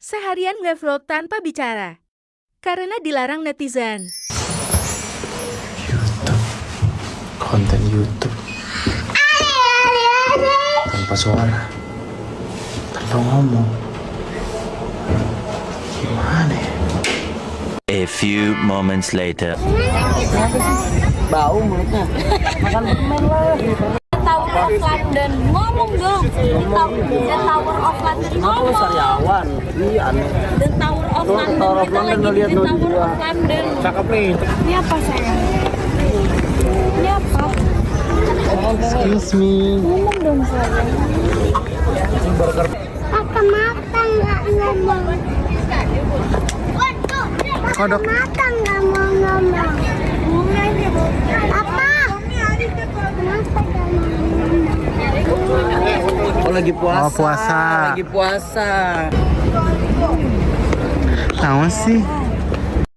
Seharian nge-vlog tanpa bicara. Karena dilarang netizen. YouTube. Konten YouTube. Tanpa suara. Tanpa ngomong. Gimana ya? A few moments later. Bau mulutnya. Makan permen lah. Tower of London, ngomong dong. The Tower of London, Kenapa lu sariawan? Iya aneh. The Tower of London, Tower of kita London, lagi lo di lihat The lo Tower dua. of London. Cakep nih. Ini apa sayang? Ini apa? Excuse me. Ngomong dong sayang. Mata mata nggak ngomong. Kodok. Mata nggak mau ngomong. Apa? Kenapa nggak mau ngomong? Oh lagi puasa. Oh, puasa. Lagi puasa. Tahu sih.